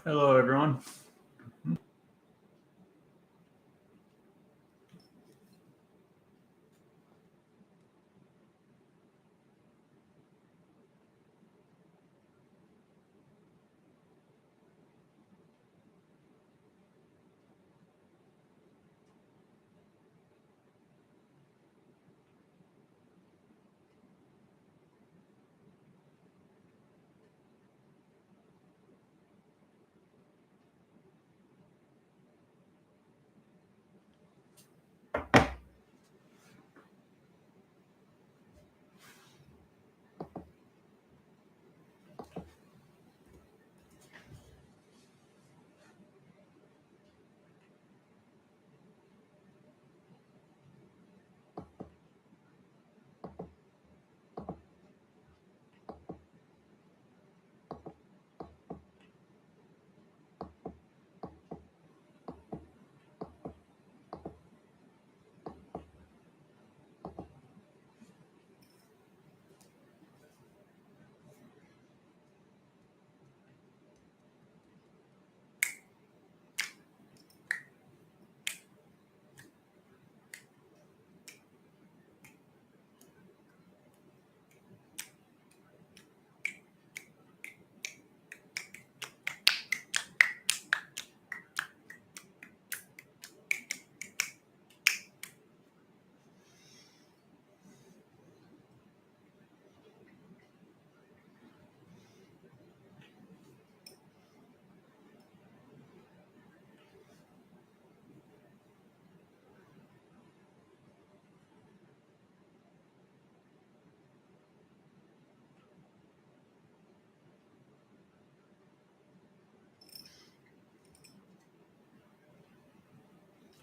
Hello, everyone.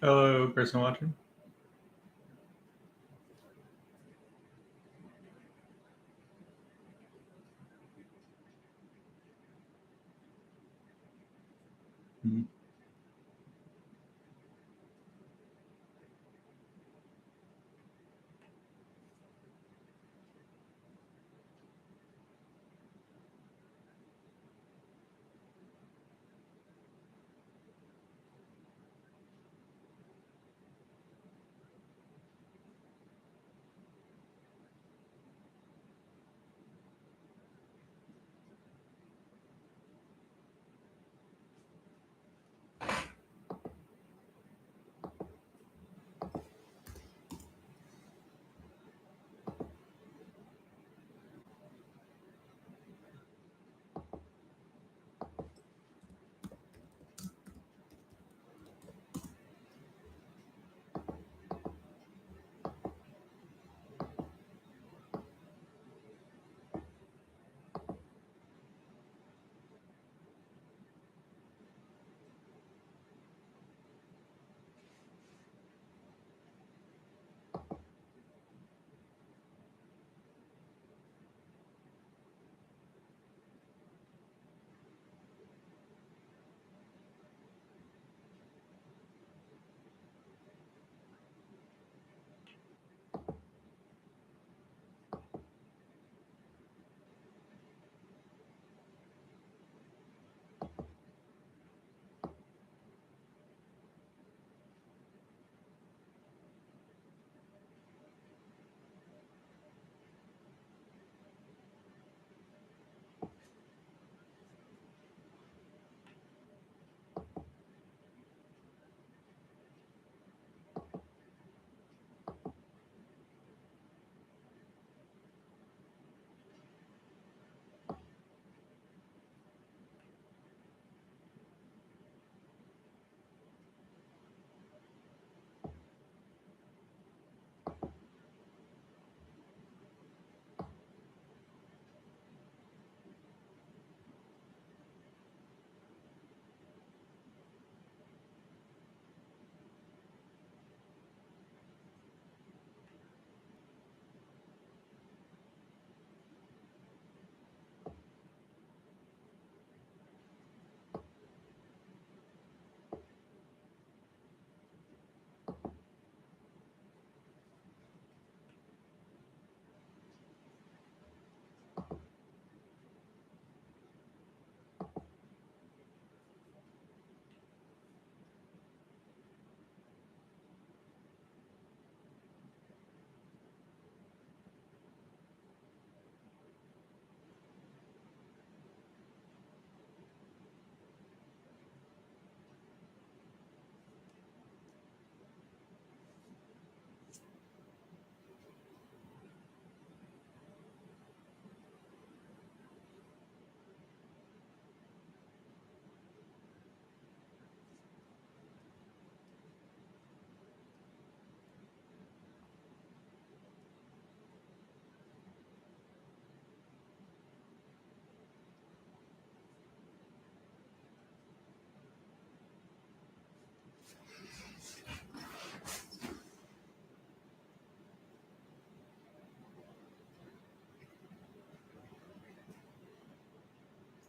Hello, person watching. Mhm.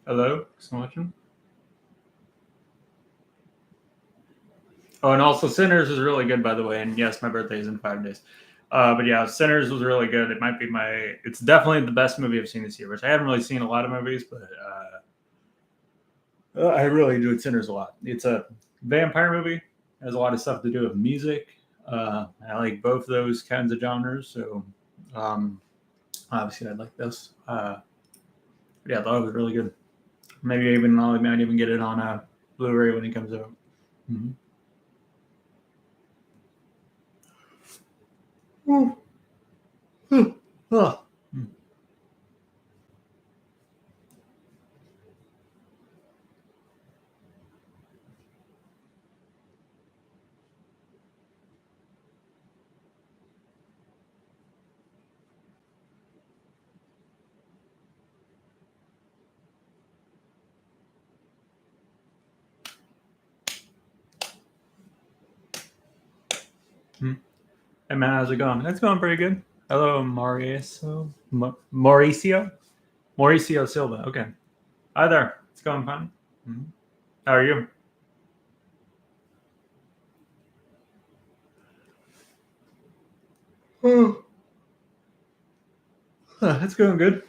Hello, person watching. Oh, and also Sinners is really good, by the way. And yes, my birthday is in 5 days. But yeah, Sinners was really good. It might be it's definitely the best movie I've seen this year, which I haven't really seen a lot of movies, but I really enjoyed Sinners a lot. It's a vampire movie. It has a lot of stuff to do with music. I like both those kinds of genres, so um, obviously I like this. Yeah, I thought it was really good. Maybe even I might even get it on Blu-ray when it comes out. Mm-hmm. Oh. Hey man, how's it going? It's going pretty good. Hello, Mauricio. Mauricio Silva. Okay. Hi there. It's going fine. Mhm. How are you? Oh, it's going good.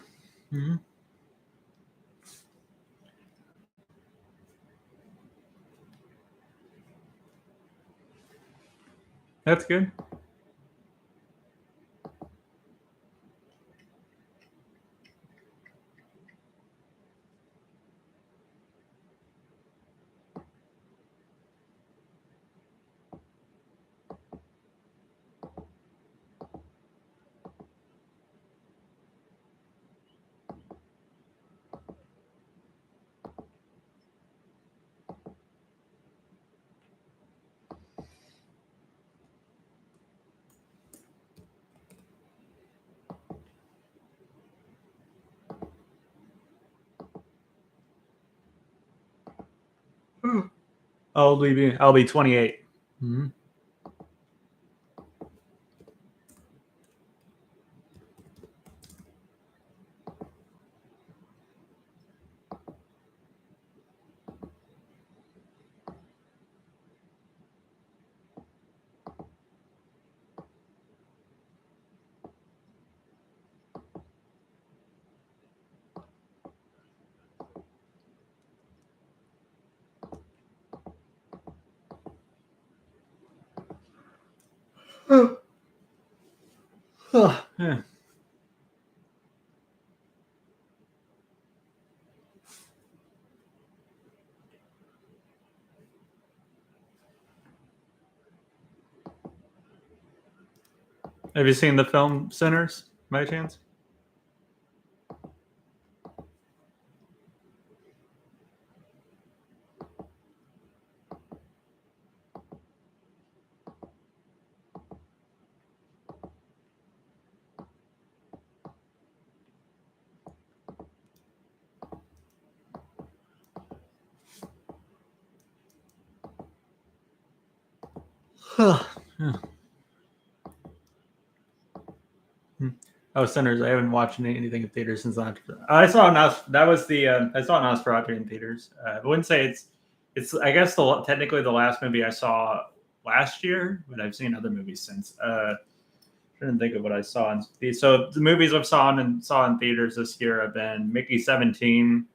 Mhm. That's good. I'll be 28. Mhm. Yeah. Have you seen the film Sinners by chance? Yeah. Oh, Sinners! I haven't watched anything in theaters since that. I saw That was the I saw Nosferatu in theaters. I wouldn't say it's. I guess technically the last movie I saw last year, but I've seen other movies since. Trying to think of what I saw in so the movies I've saw in theaters this year have been Mickey 17,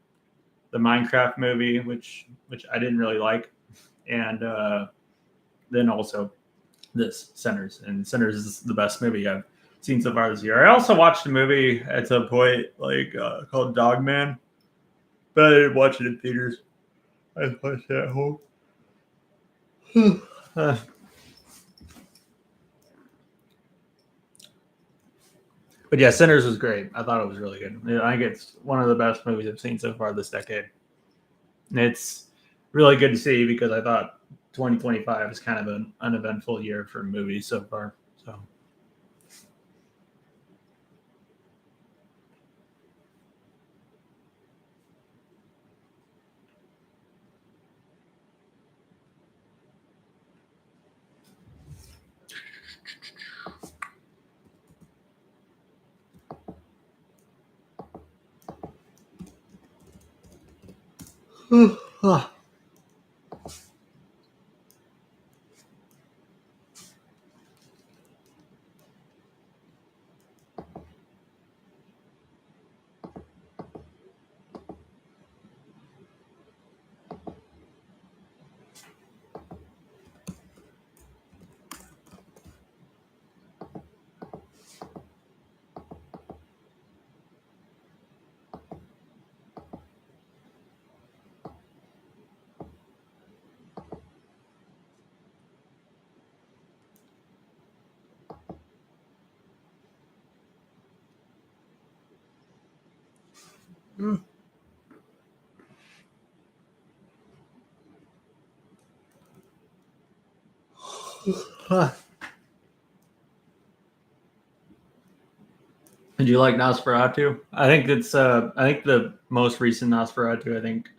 the Minecraft movie, which I didn't really like, and then also this Sinners, and Sinners is the best movie I've seen so far this year. I also watched a movie at some point called Dogman, but I didn't watch it in theaters. I watched it at home. Uh, but yeah, Sinners was great. I thought it was really good. I think it's one of the best movies I've seen so far this decade. And it's really good to see because I thought 2025 is kind of an uneventful year for movies so far. So Did you like Nosferatu? I think it's I think the most recent Nosferatu, I think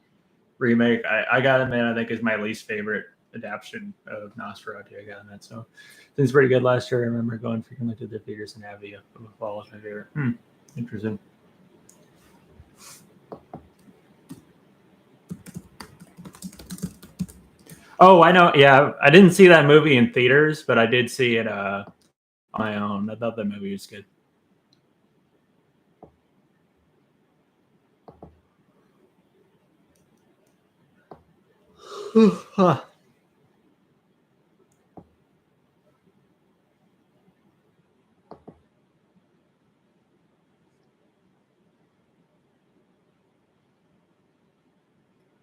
remake. I gotta admit, I think is my least favorite adaptation of Nosferatu. I gotta admit, so it's pretty good last year. I remember going frequently to the theaters in Avia. Fall was my favorite. Interesting. Oh, I know. Yeah, I didn't see that movie in theaters, but I did see it on my own. I thought that movie was good.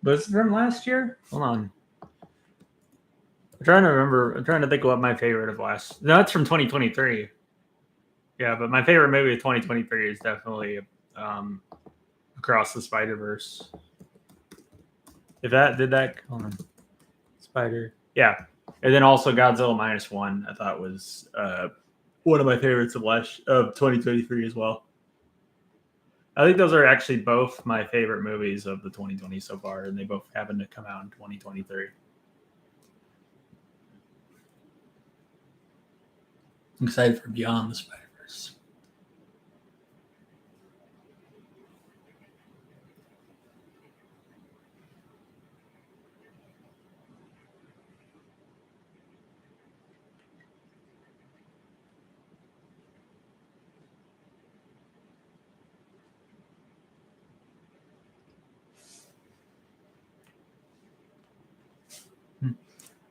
Was it from last year? Hold on. I'm trying to remember. I'm trying to think what my favorite of last. No, it's from 2023. Yeah, but my favorite movie of 2023 is definitely Across the Spider Verse. If that did that, hold on. Spider. Yeah, and then also Godzilla -1. I thought was one of my favorites of 2023 as well. I think those are actually both my favorite movies of the 2020 so far, and they both happen to come out in 2023. I'm excited for Beyond the Spider-Verse.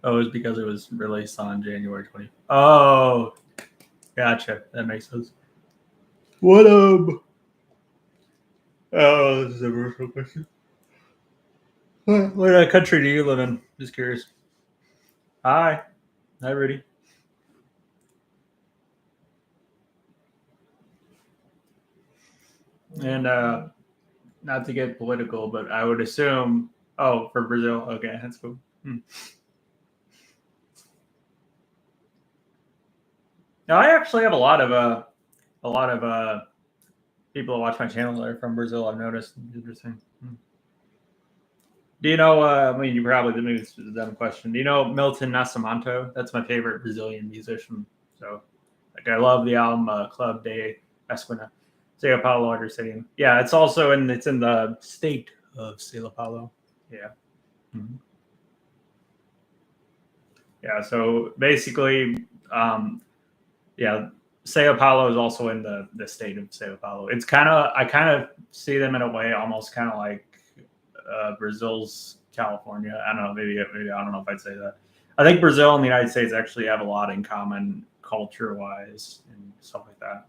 Oh, it was because it was released on January 20th. Oh, gotcha. That makes sense. What Oh, this is a personal question. What country do you live in? Just curious. Hi. Hi, Rudy. And not to get political, but I would assume. Oh, for Brazil. Okay, that's cool. Now I actually have a lot of people that watch my channel that are from Brazil. I've noticed. Interesting. Do you know? I mean, you probably maybe it's a dumb question. Do you know Milton Nascimento? That's my favorite Brazilian musician. So, like, I love the album Club de Esquina, Sao Paulo Under Stadium. Yeah, it's also in the state of Sao Paulo. Yeah. Mm-hmm. Yeah. So basically, yeah, Sao Paulo is also in the state of Sao Paulo. It's I kind of see them in a way almost kind of like Brazil's California. I don't know. Maybe I don't know if I'd say that. I think Brazil and the United States actually have a lot in common culture wise and stuff like that,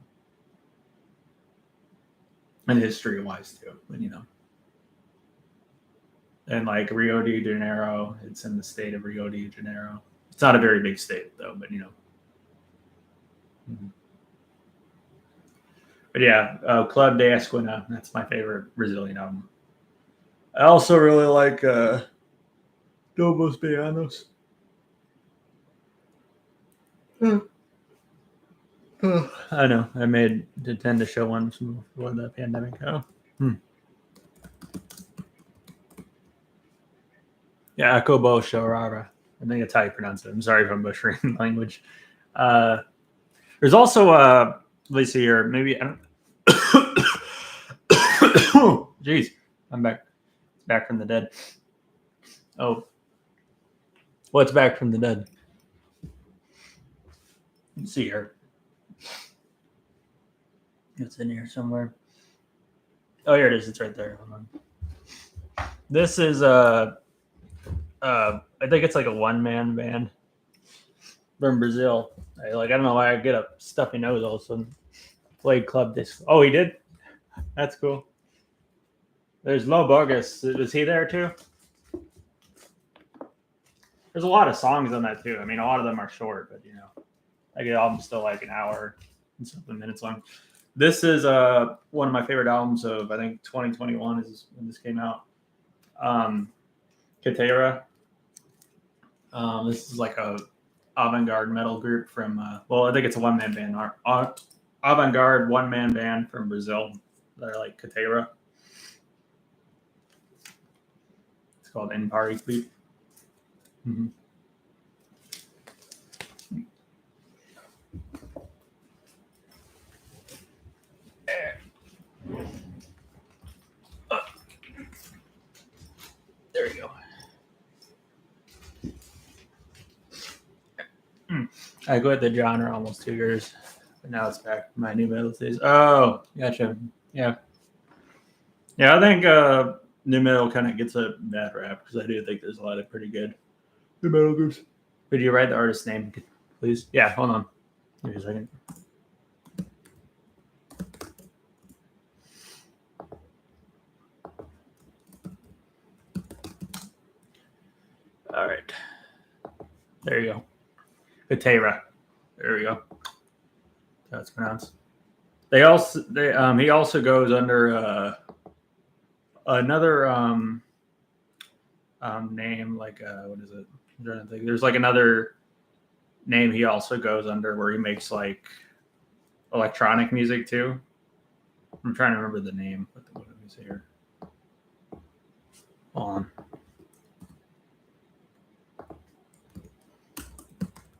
and history wise too. But and like Rio de Janeiro, it's in the state of Rio de Janeiro. It's not a very big state though, but Mm-hmm. But yeah, Club de Esquina. That's my favorite Brazilian album. I also really like Domos Pianos. I know. I made to tend to show one before the pandemic. Oh. Yeah, Akobo Shorara. I think that's how you pronounce it. I'm sorry if I'm butchering the language. There's also let me see here. Maybe I don't. Jeez, I'm back from the dead. Oh, what's Back from the Dead? Let's see here. It's in here somewhere. Oh, here it is. It's right there. Hold on. This is I think it's like a one-man band from Brazil. I don't know why I get a stuffy nose all of a sudden. Played club disc. Oh, he did. That's cool. There's Lo Bogus. Was he there too? There's a lot of songs on that too. I mean, a lot of them are short, but like the album's still like an hour and something minutes long. This is one of my favorite albums of I think 2021 is when this came out. Katera. This is like a avant-garde metal group from I think it's a one-man band. Avant-garde one-man band from Brazil. They're like Katera. It's called Empari Clip. Mm-hmm. There we go. I quit the genre almost 2 years, but now it's back to my new metal days. Oh, gotcha. Yeah. I think new metal kind of gets a bad rap because I do think there's a lot of pretty good new metal groups. Could you write the artist's name, please? Yeah, hold on. Give me a second. All right. There you go. Katera. There we go. That's pronounced. He also goes under another name, like what is it? I'm trying to think. There's like another name he also goes under where he makes like electronic music too. I'm trying to remember the name. Let me see here. Hold on.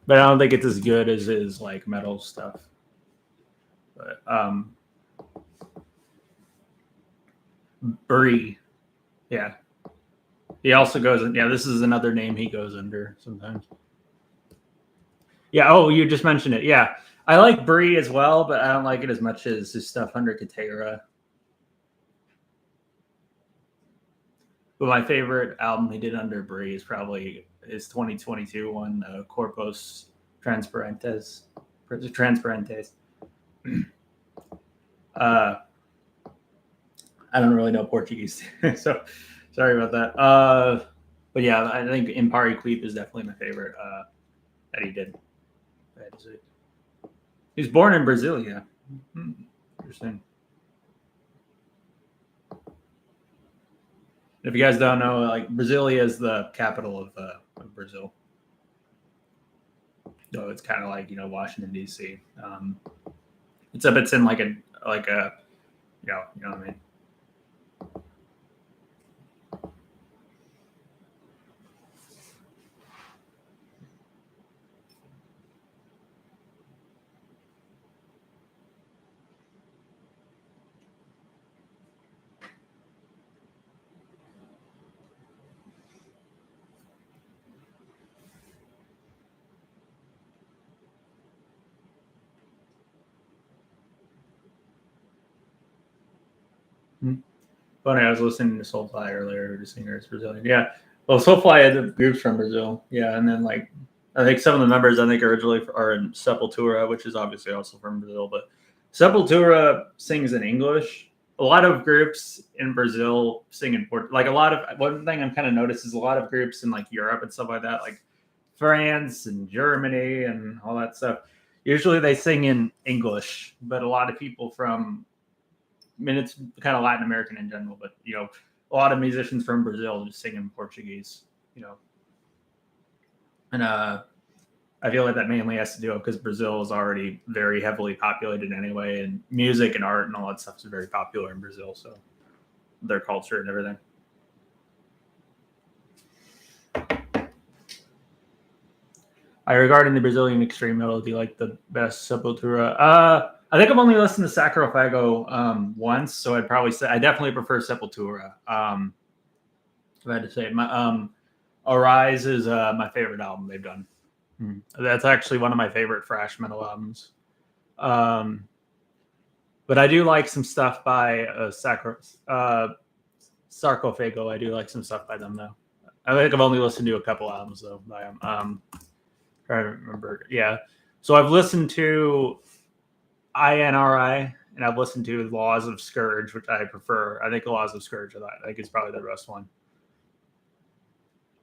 But I don't think it's as good as his like metal stuff. But Brie, yeah. He also goes. Yeah, this is another name he goes under sometimes. Yeah. Oh, you just mentioned it. Yeah, I like Brie as well, but I don't like it as much as his stuff under Katera. But my favorite album he did under Brie is probably his 2022 one, Corpos Transparentes. I don't really know Portuguese, so sorry about that. But yeah, I think Empari Clip is definitely my favorite that he did. He was born in Brasilia. Interesting. If you guys don't know, like Brasilia is the capital of Brazil. So it's kind of like Washington D.C. It's in like a you know what I mean. Funny, I was listening to Soulfly earlier. The singer is Brazilian. Yeah. Well, Soulfly had the groups from Brazil. Yeah, and then like I think some of the members originally are in Sepultura, which is obviously also from Brazil. But Sepultura sings in English. A lot of groups in Brazil sing in Portuguese. Like one thing I'm kind of noticed is a lot of groups in like Europe and stuff like that, like France and Germany and all that stuff. Usually they sing in English, but a lot of people from it's kind of Latin American in general, but a lot of musicians from Brazil just sing in Portuguese, and I feel like that mainly has to do because Brazil is already very heavily populated anyway, and music and art and all that stuff is very popular in Brazil, so their culture and everything. Regarding the Brazilian extreme metal, do you like the best Sepultura? I think I've only listened to Sacrofago once, so I'd probably say I definitely prefer Sepultura. If I had to say Arise is my favorite album they've done. That's actually one of my favorite thrash metal albums. But I do like some stuff by Sarcophago. I do like some stuff by them, though. I think I've only listened to a couple albums, though, by them. Trying to remember. Yeah. So I've listened to INRI, and I've listened to Laws of Scourge, which I prefer. I think Laws of Scourge, I think it's probably the best one.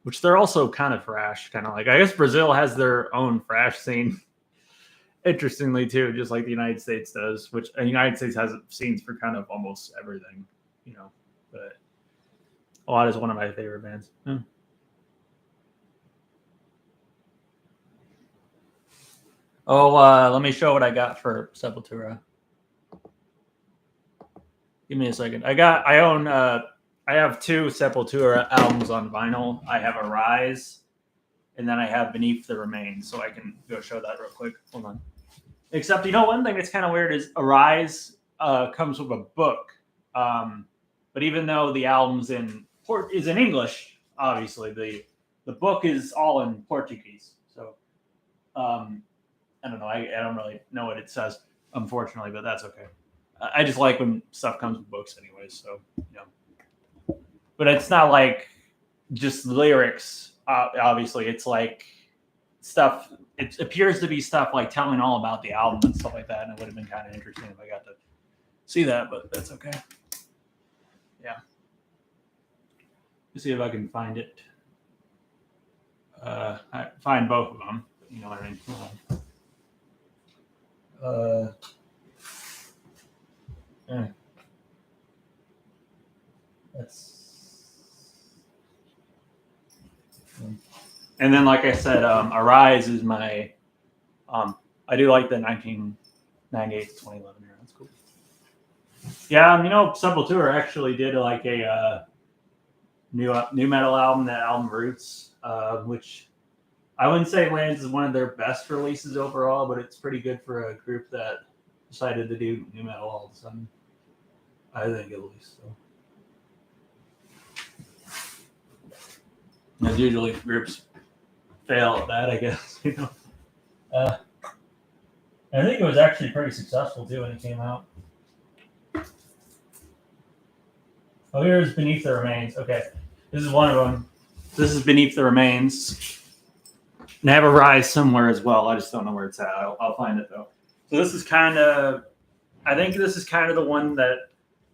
Which they're also kind of thrash, kind of like. I guess Brazil has their own thrash scene. Interestingly, too, just like the United States does, which the United States has scenes for kind of almost everything, But a lot is one of my favorite bands. Oh, let me show what I got for Sepultura. Give me a second. I have two Sepultura albums on vinyl. I have Arise, and then I have Beneath the Remains. So I can go show that real quick. Hold on. Except, one thing that's kind of weird is Arise comes with a book. But even though the album's is in English, obviously, the book is all in Portuguese. So I don't know. I don't really know what it says, unfortunately, but that's okay. I just like when stuff comes with books anyways. So, But it's not like just lyrics. Obviously, it's like stuff. It appears to be stuff like telling all about the album and stuff like that. And it would have been kind of interesting if I got to see that, but that's okay. Yeah. Let's see if I can find it. I find both of them. You know what I mean? Yeah. And then, like I said, Arise is my. I do like the 1998 to 2011 era. That's cool. Yeah, Sepultura actually did like a new metal album, that album Roots, which I wouldn't say lands as one of their best releases overall, but it's pretty good for a group that decided to do new metal all of a sudden. I think at least. So. As usually groups fail at that, I guess. I think it was actually pretty successful too when it came out. Oh, here's Beneath the Remains. Okay, this is one of them. This is Beneath the Remains. And I have Arise somewhere as well. I just don't know where it's at. I'll find it though. So this is I think this is kind of the one that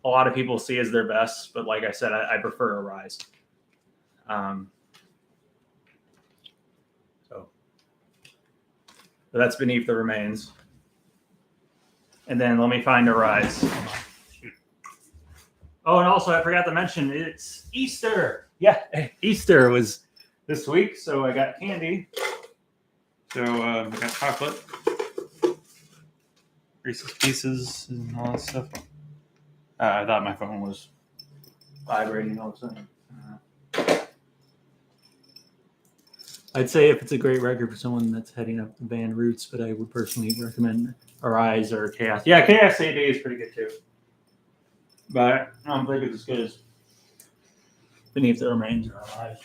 a lot of people see as their best. But like I said, I prefer Arise. So that's Beneath the Remains. And then let me find Arise. Oh, and also I forgot to mention it's Easter. Yeah, Easter was this week, so I got candy. So I got chocolate, Reese's Pieces, and all that stuff. I thought my phone was vibrating all of a sudden. I'd say if it's a great record for someone that's heading up the band Roots, but I would personally recommend Arise or Chaos. Yeah, Chaos AD is pretty good too. But I don't think it's as good as Beneath the Remains or Arise.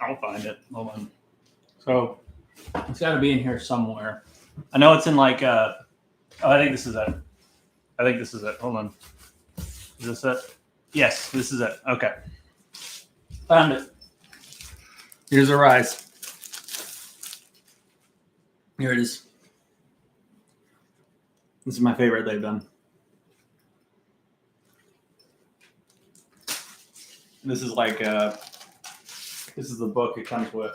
I'll find it. Hold on. So it's got to be in here somewhere. I know it's in like I think this is it. Hold on. Is this it? Yes, this is it. Okay. Found it. Here's Arise. Here it is. This is my favorite they've done. This is like this is the book it comes with.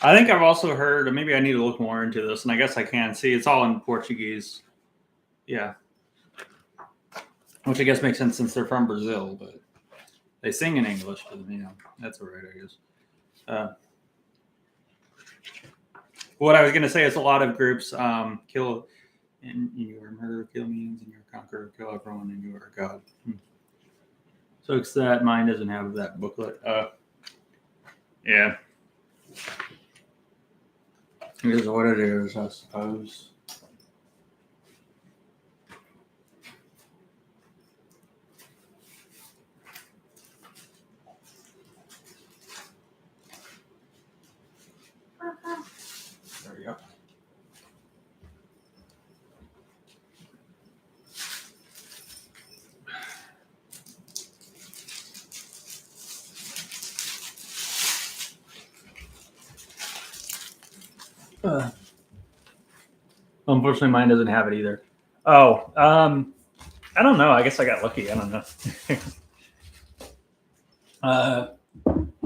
I think I've also heard, maybe I need to look more into this, and I guess I can see it's all in Portuguese. Yeah. Which I guess makes sense since they're from Brazil, but they sing in English, but that's all right, I guess. What I was going to say is a lot of groups And you are murder, kill means, and you're conqueror, kill everyone, and you are God. So it's that mine doesn't have that booklet. Yeah. It is what it is, I suppose. There we go. Unfortunately, mine doesn't have it either. Oh, I don't know. I guess I got lucky. I don't know.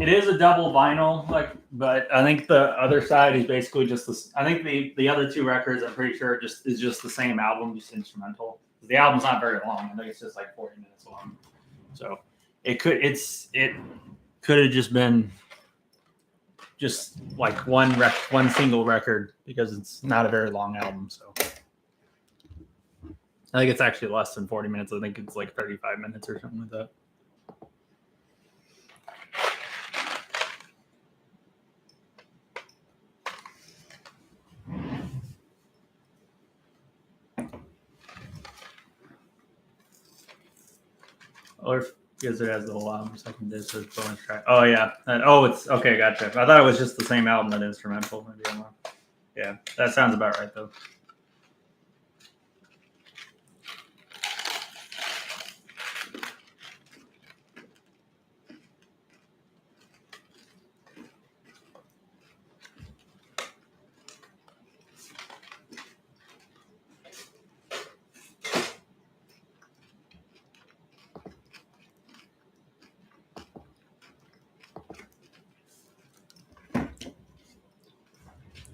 It is a double vinyl, but I think the other side is basically just this. I think the other two records, I'm pretty sure, is just the same album, just instrumental. The album's not very long. I think it's just like 40 minutes long. So it could have just been just like one single record because it's not a very long album. So I think it's actually less than 40 minutes. I think it's like 35 minutes or something like that. Or because it has the whole album, second disc, there's bonus track. Oh yeah. It's okay. Gotcha. I thought it was just the same album, but instrumental. Maybe I'm wrong. Yeah, that sounds about right though.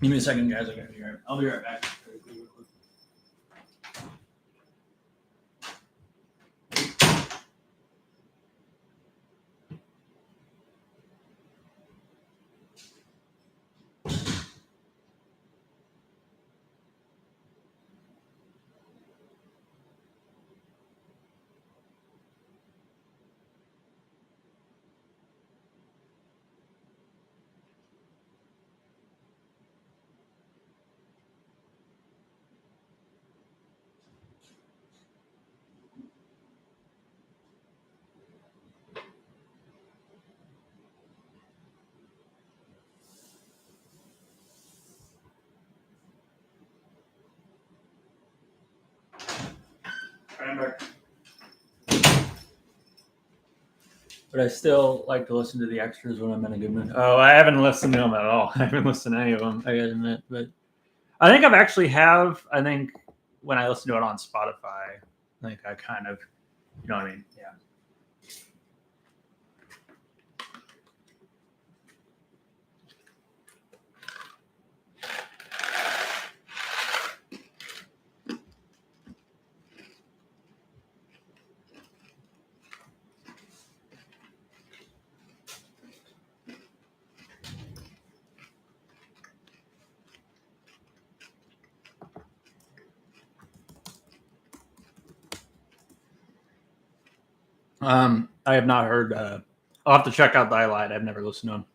Give me a second, guys. I'll be right back. But I still like to listen to the extras when I'm in a good mood. Oh, I haven't listened to them at all. I haven't listened to any of them, I gotta admit. But I think I think when I listen to it on Spotify, I think I kind of, you know what I mean? Yeah. I have not heard. I'll have to check out Thy Light. I've never listened to them.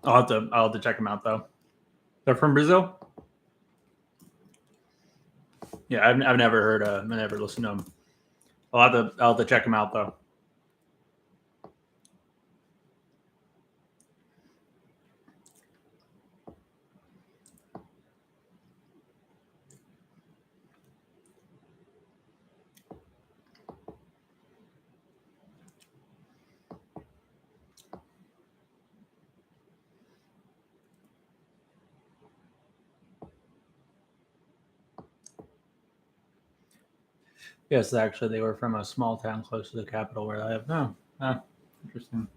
I'll have to check them out though. They're from Brazil. Yeah, I've never heard. I never listened to them. I'll have to check them out though. Yes, actually, they were from a small town close to the capital where I live. Oh, interesting.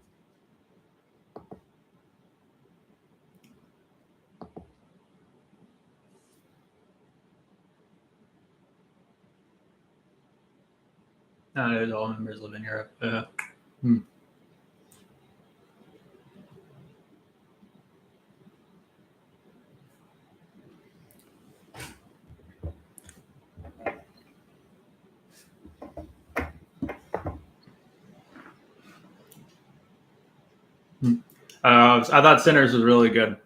All members live in Europe. I thought Sinners was really good.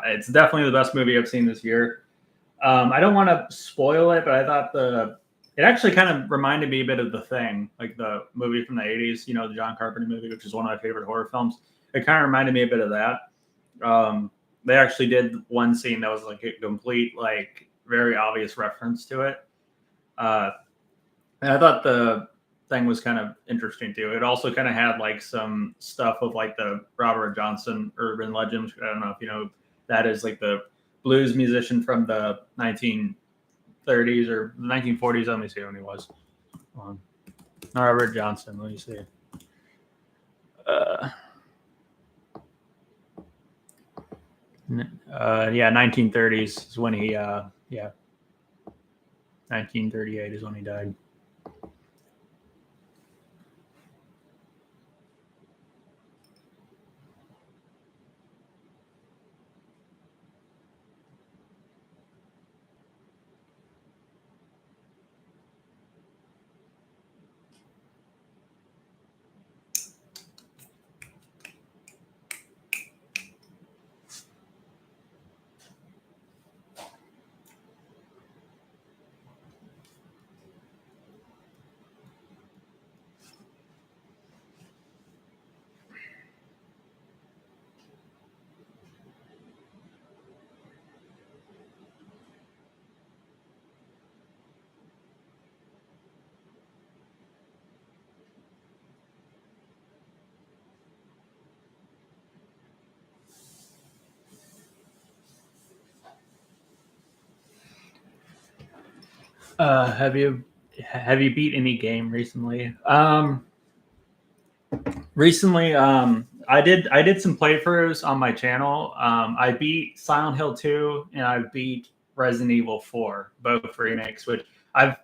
It's definitely the best movie I've seen this year. I don't want to spoil it, but I thought it actually kind of reminded me a bit of The Thing, like the movie from the 80s, you know, the John Carpenter movie, which is one of my favorite horror films. It kind of reminded me a bit of that. They actually did one scene that was like a complete, like, very obvious reference to it. And I thought the thing was kind of interesting too. It also kind of had like some stuff of like the Robert Johnson urban legends. I don't know if you know that is like the blues musician from the 1930s or 1940s. Let me see when he was. Robert Johnson. Let me see. Yeah, 1930s is when he. Yeah, 1938 is when he died. Have you beat any game recently? Recently, I did some playthroughs on my channel. I beat Silent Hill 2 and I beat Resident Evil 4, both remakes. Which I've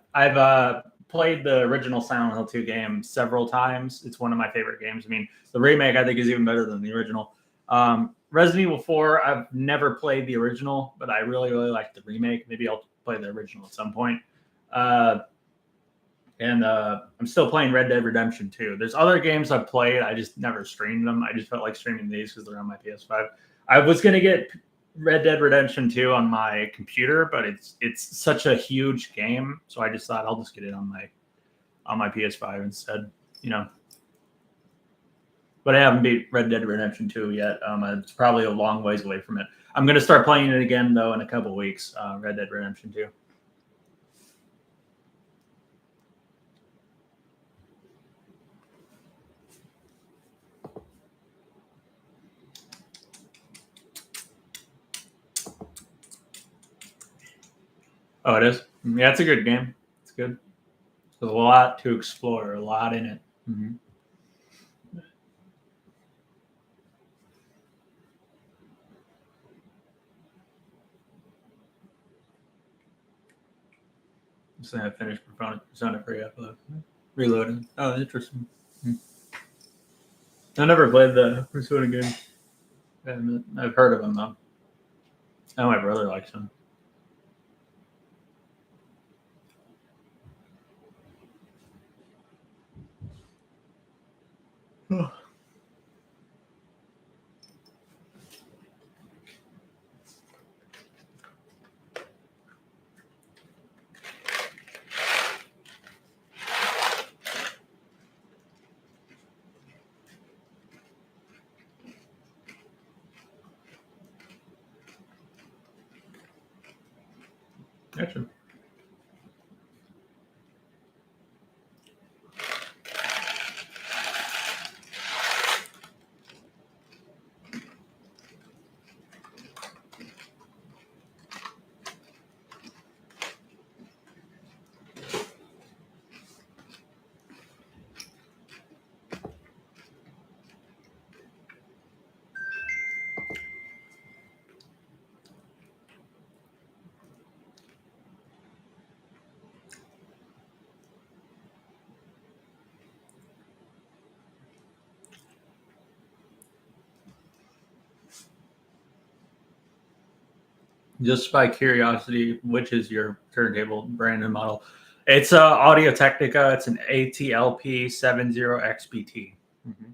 played the original Silent Hill 2 game several times. It's one of my favorite games. I mean, the remake I think is even better than the original. Resident Evil 4, I've never played the original, but I really like the remake. Maybe I'll play the original at some point. And I'm still playing Red Dead Redemption 2. There's other games I've played. I just never streamed them. I just felt like streaming these because they're on my PS5. I was going to get Red Dead Redemption 2 on my computer, but it's such a huge game, so I just thought I'll just get it on my PS5 instead, you know. But I haven't beat Red Dead Redemption 2 yet. It's probably a long ways away from it. I'm going to start playing it again, though, in a couple weeks, Red Dead Redemption 2. Oh, it is? Yeah, it's a good game. It's good. There's a lot to explore, a lot in it. Mm-hmm. So I finished Persona 3 upload. Reloading. Oh, interesting. I never played the Persona game. I've heard of them, though. Oh, my brother likes them. Oh. Gotcha. Just by curiosity, which is your turntable brand and model? It's Audio Technica. It's an ATLP 70XBT. Mm-hmm.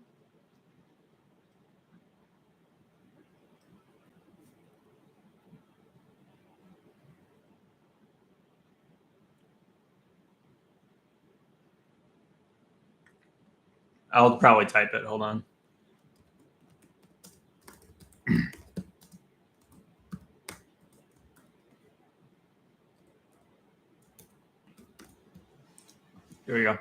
I'll probably type it. Hold on. Here we go.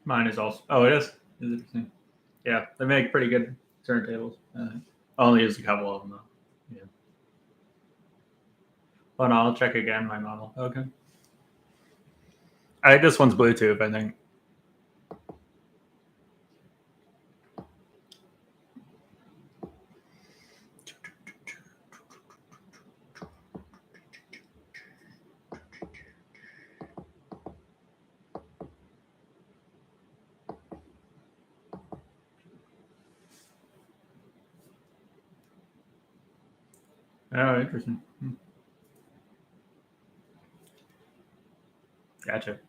Mine is also. Oh, it is. Is it? Yeah, they make pretty good turntables. I only use a couple of them though. Yeah. Oh no, I'll check again. My model. Okay. This one's Bluetooth, I think. Oh, interesting. Gotcha.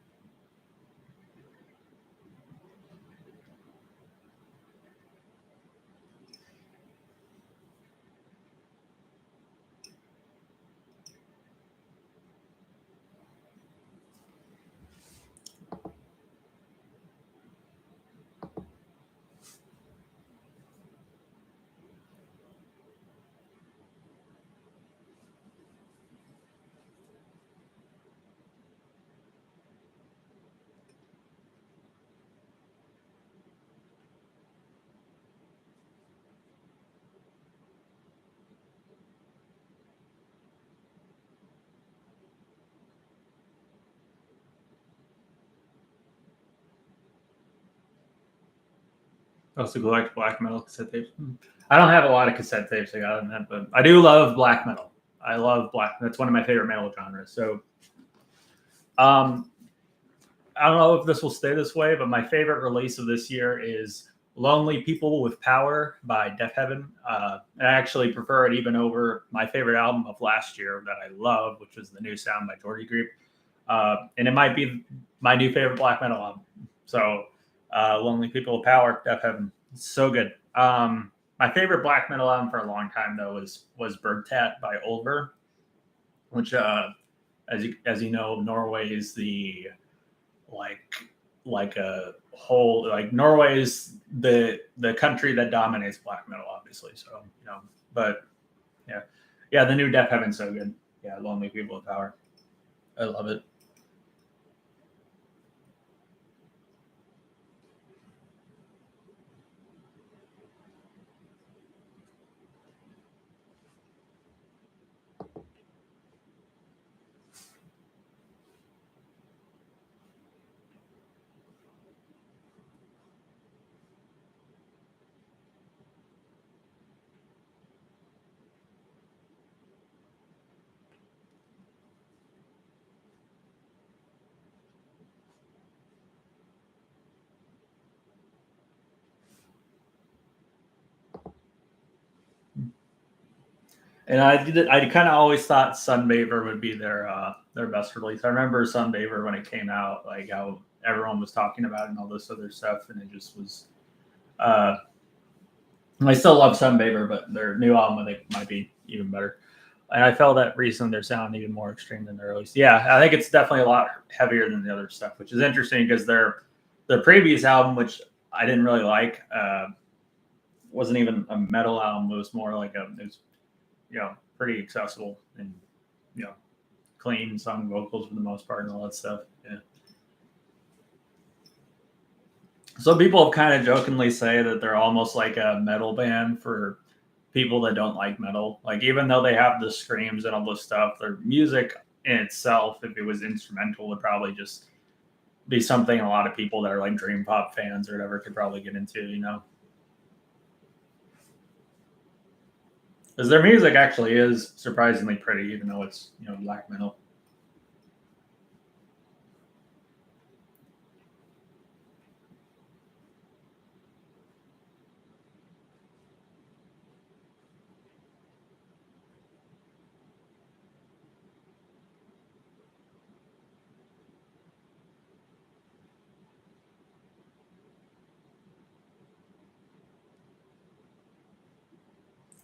Also collect black metal cassette tapes. I don't have a lot of cassette tapes I got on that, but I do love black metal. I love black. That's one of my favorite metal genres. So, um, I don't know if this will stay this way, but my favorite release of this year is "Lonely People with Power" by Deaf Heaven. I actually prefer it even over my favorite album of last year that I love, which was "The New Sound" by Geordie Group. And it might be my new favorite black metal album. So, "Lonely People with Power," Deaf Heaven, it's so good. My favorite black metal album for a long time though was "Bergtat" by Olver, which, as you know, Norway is the like a whole, like Norway is the country that dominates black metal, obviously. So but yeah, the new Deaf Heaven's so good. Yeah, "Lonely People with Power," I love it. And I kind of always thought Sunbather would be their best release. I remember Sunbather when it came out, like how everyone was talking about it and all this other stuff, and it just was. Uh, I still love Sunbather, but their new album I think might be even better. And I felt that recently their sound even more extreme than their release. Yeah, I think it's definitely a lot heavier than the other stuff, which is interesting because their previous album, which I didn't really like, wasn't even a metal album. It was more like it was pretty accessible and you know clean sung vocals for the most part and all that stuff. Yeah. So people have kind of jokingly say that they're almost like a metal band for people that don't like metal. Like even though they have the screams and all this stuff, their music in itself, if it was instrumental, would probably just be something a lot of people that are like dream pop fans or whatever could probably get into. Because their music actually is surprisingly pretty, even though it's black metal.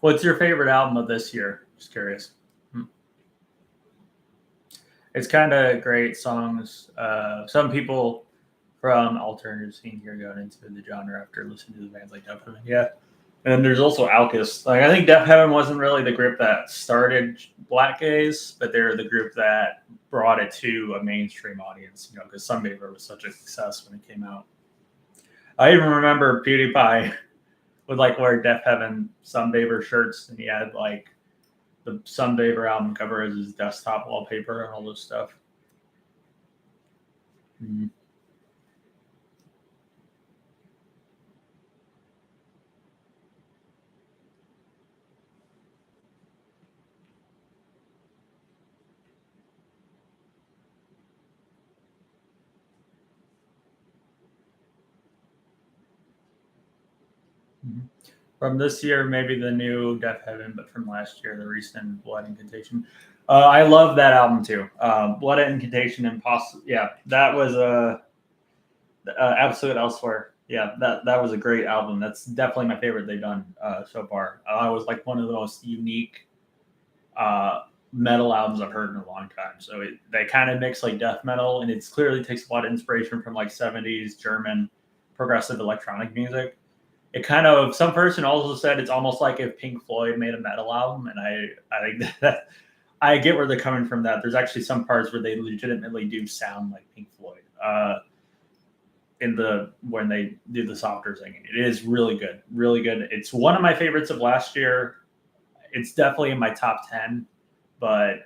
What's your favorite album of this year? Just curious. It's kind of great songs. Some people from alternative scene here going into the genre after listening to the bands like Def Heaven. Yeah. And there's also Alchemist. Like I think Def Heaven wasn't really the group that started Black Gaze, but they're the group that brought it to a mainstream audience. You know, because Sunbather was such a success when it came out. I even remember PewDiePie would like wear Def Heaven Sunbather shirts, and he had like the Sunbather album cover as his desktop wallpaper and all this stuff. Mm-hmm. Mm-hmm. From this year, maybe the new Death Heaven, but from last year, the recent Blood Incantation. I love that album too. Blood Incantation and yeah, that was a absolute elsewhere. Yeah, that was a great album. That's definitely my favorite they've done so far. It was like one of the most unique metal albums I've heard in a long time. So they kind of mix like death metal, and it clearly takes a lot of inspiration from like 70s German progressive electronic music. It kind of, some person also said it's almost like if Pink Floyd made a metal album, and I think that I get where they're coming from. That there's actually some parts where they legitimately do sound like Pink Floyd in the when they do the softer singing. It is really good, really good. It's one of my favorites of last year. It's definitely in my top 10, but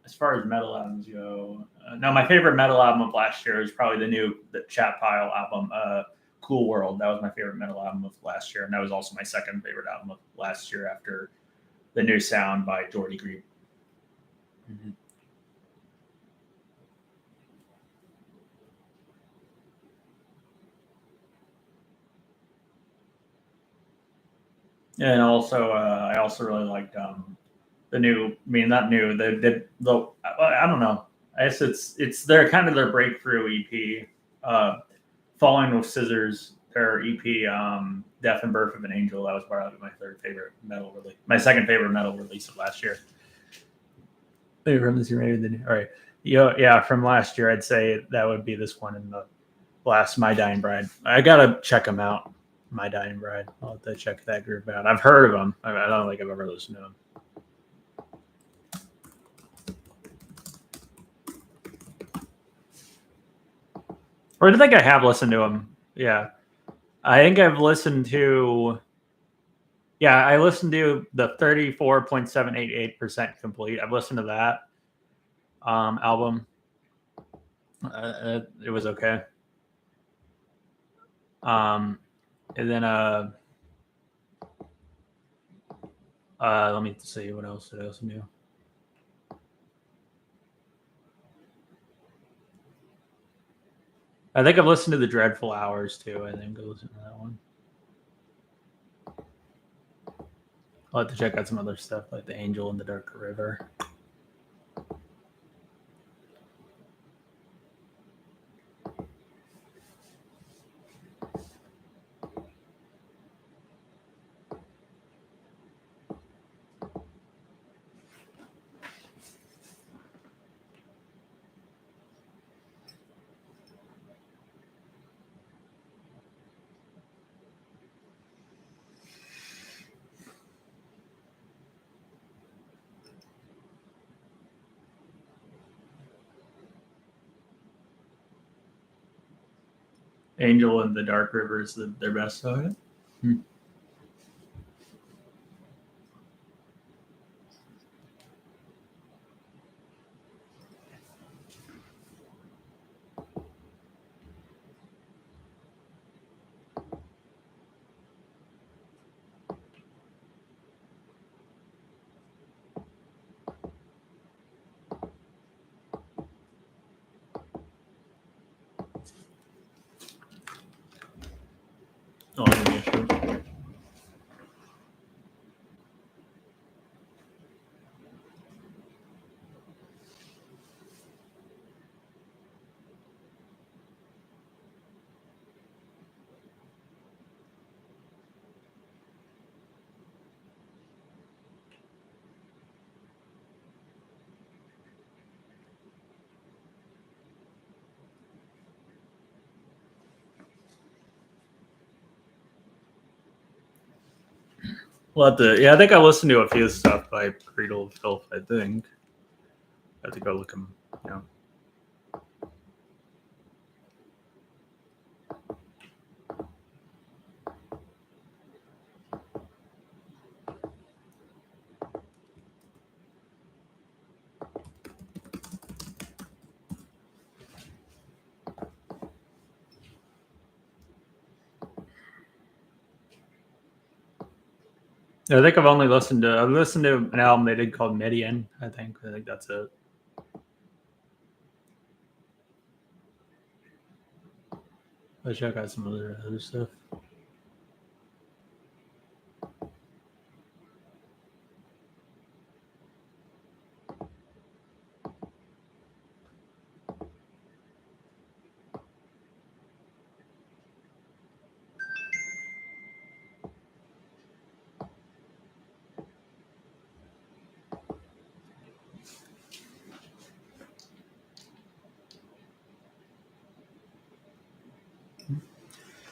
as far as metal albums go, no, my favorite metal album of last year is probably the Chat Pile album, Cool World. That was my favorite metal album of last year, and that was also my second favorite album of last year after the New Sound by Jordy Grebe. Mm-hmm. And also, I also really liked the new. I mean, not new. The I don't know. I guess it's their kind of their breakthrough EP. Falling with Scissors, their EP, Death and Birth of an Angel. That was probably my third favorite metal release. My second favorite metal release of last year. Maybe from this year, maybe the all right. Yeah, from last year, I'd say that would be this one in the last My Dying Bride. I gotta check them out. My Dying Bride. I'll have to check that group out. I've heard of them. I don't think I've ever listened to them. Or I think I have listened to them. Yeah, I think I've listened to. Yeah, I listened to the 34.788% complete. I've listened to that album. It was okay. And then let me see what else did I listen to. I think I've listened to the Dreadful Hours too. I think I'll listen to that one. I'll have to check out some other stuff like The Angel in the Dark River. Angel in the Dark River is their best song. Oh, yeah, sure. Yeah, I think I listened to a few stuff by Cradle of Filth. I think I have to go look them. Yeah. I think I've listened to an album they did called Median. I think that's it. I'll check out some other stuff.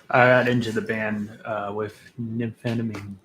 I got into the band with nymphetamine.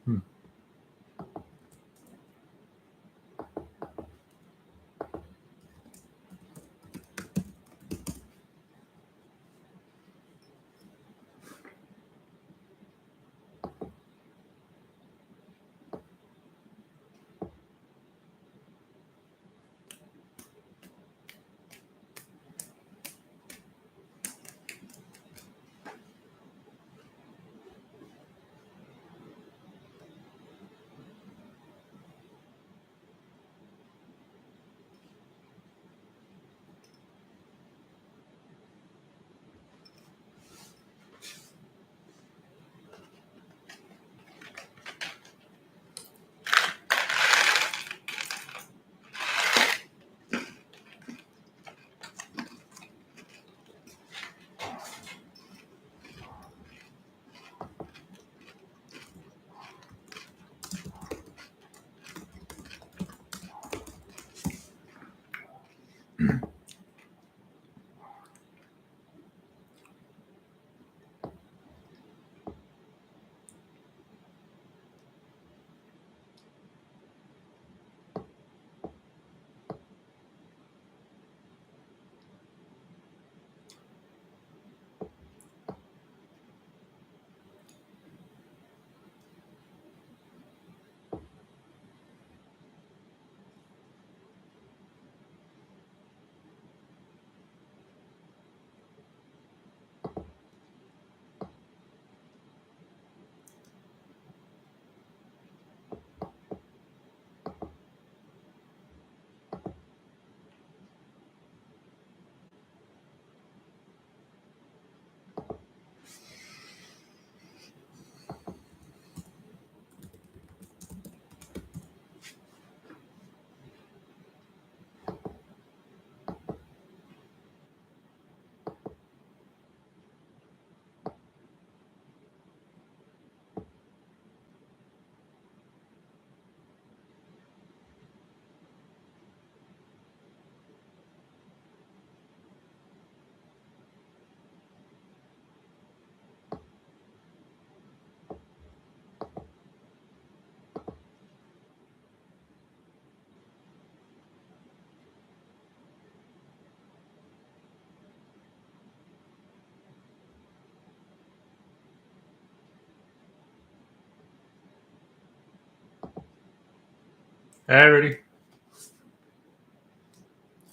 Hey, ready?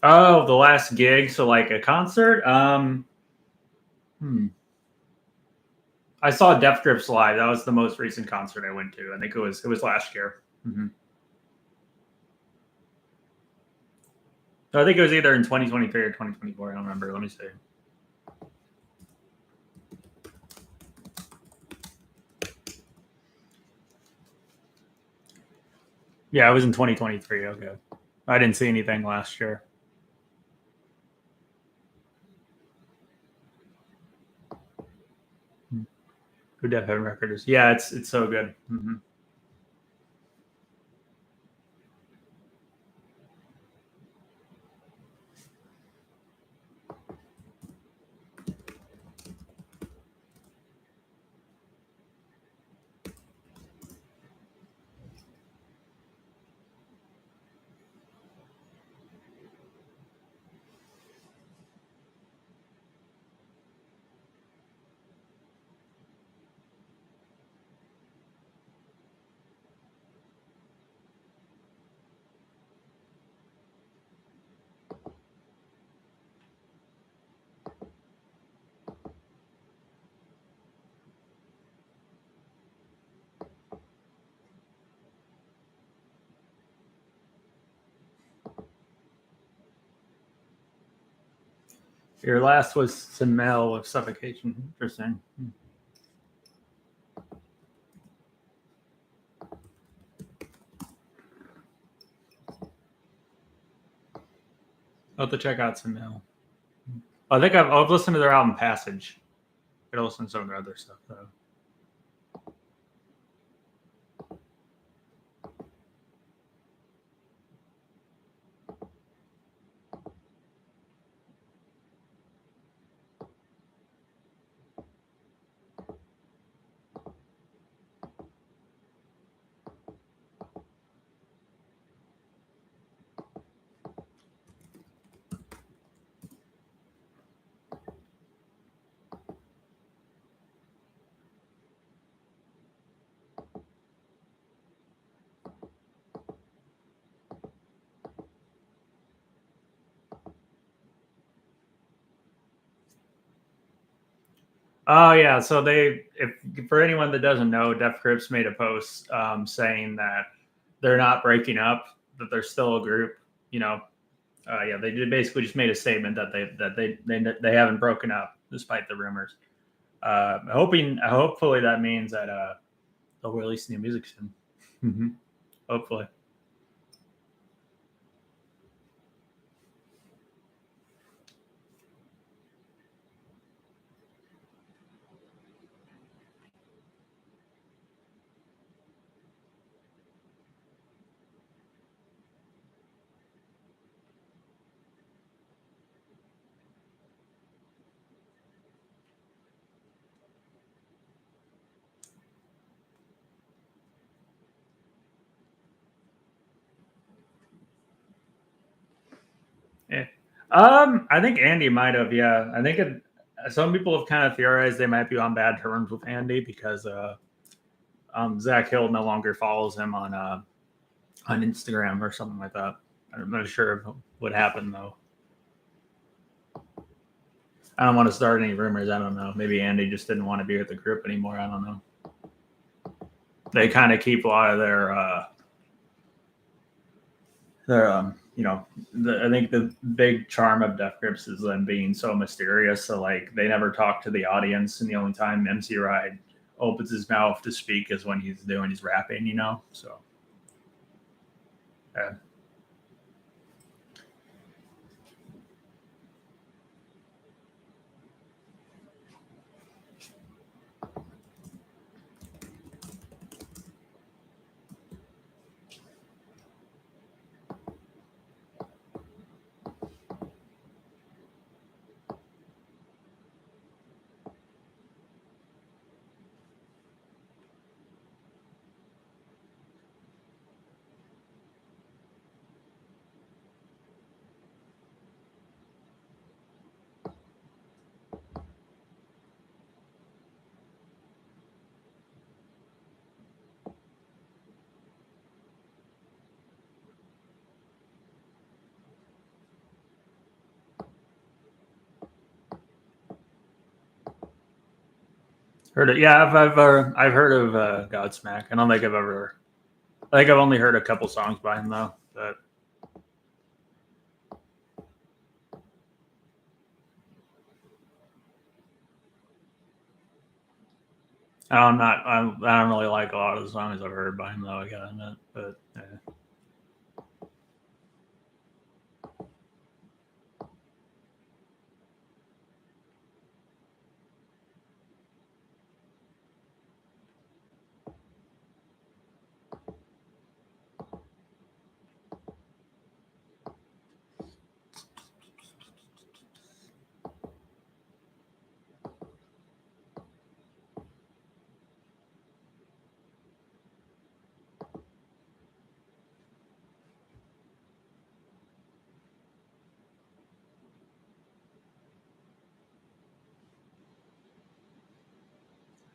Oh, the last gig, so like a concert. I saw Death Grips live. That was the most recent concert I went to. I think it was last year. Mm-hmm. So I think it was either in 2023 or 2024. I don't remember. Let me see. Yeah, it was in 2023. Okay. I didn't see anything last year. Who Def Heaven record is? Yeah, it's so good. Mm-hmm. Your last was smell of suffocation. Interesting. I'll have to check out smell. I think I've listened to their album Passage. I could listen to some of their other stuff though. Oh yeah, so if for anyone that doesn't know, Def Crips made a post saying that they're not breaking up, that they're still a group. You know, yeah, they basically just made a statement that they haven't broken up despite the rumors. Hopefully that means that they'll release new music soon. Mm-hmm. Hopefully. Yeah. I think Andy might have. Yeah, I think some people have kind of theorized they might be on bad terms with Andy because Zach Hill no longer follows him on Instagram or something like that. I'm not sure what happened though. I don't want to start any rumors. I don't know. Maybe Andy just didn't want to be with the group anymore. I don't know. They kind of keep a lot of their I think the big charm of Death Grips is them being so mysterious. So like they never talk to the audience, and the only time MC Ride opens his mouth to speak is when he's doing his rapping. So yeah. Heard it. Yeah, I've heard of Godsmack. I don't think I've ever. I think I've only heard a couple songs by him though. But I don't really like a lot of the songs I've heard by him though. I gotta admit, but yeah.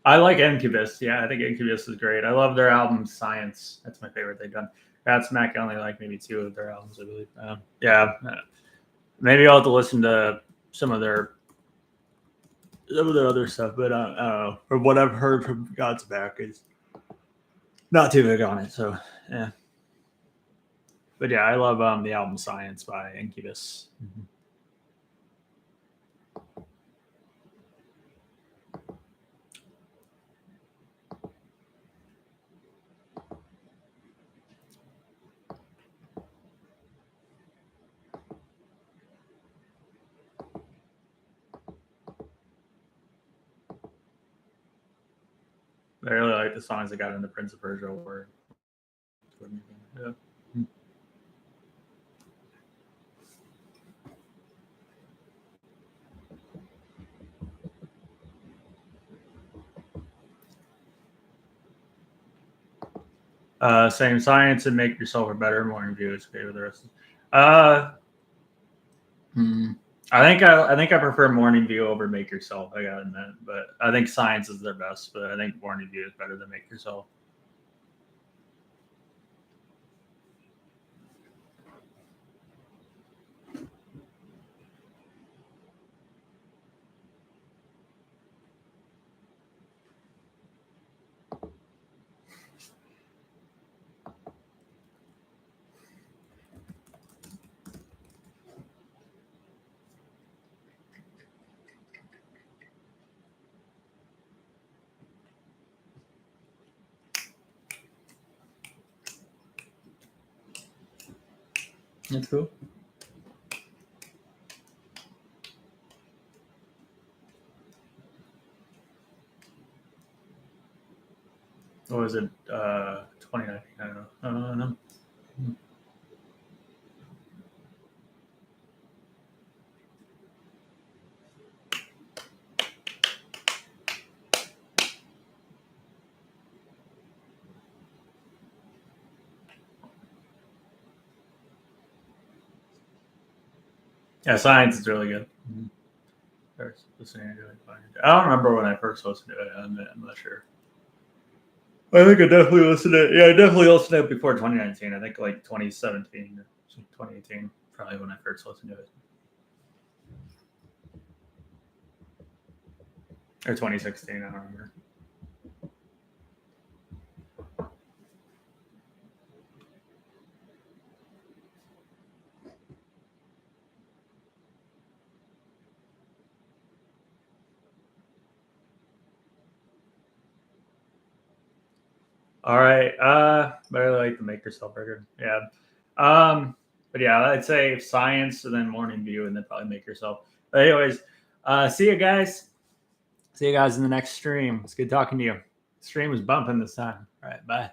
I like Incubus. Yeah, I think Incubus is great. I love their album Science. That's my favorite they've done. Godsmack, I only like maybe two of their albums, I believe. Yeah, maybe I'll have to listen to some of their other stuff, but I don't know. From what I've heard from Godsmack is not too big on it. So yeah, but yeah, I love the album Science by Incubus. Mm-hmm. I really like the songs that got into Prince of Persia. Yeah. Same science and make yourself a better morning view is okay with the rest. I think I prefer morning view over make yourself. I gotta admit, but I think science is their best. But I think morning view is better than make yourself. That's cool. What was it? 2019. I don't know. I don't know. Yeah, science is really good. I don't remember when I first listened to it. I'm not sure. I think I definitely listened to it. Yeah, I definitely listened to it before 2019. I think like 2017 or 2018, probably when I first listened to it. Or 2016, I don't remember. All right. But I really like the make yourself burger. Yeah. But yeah, I'd say science and then morning view and then probably make yourself. But anyways, see you guys. See you guys in the next stream. It's good talking to you. Stream was bumping this time. All right, bye.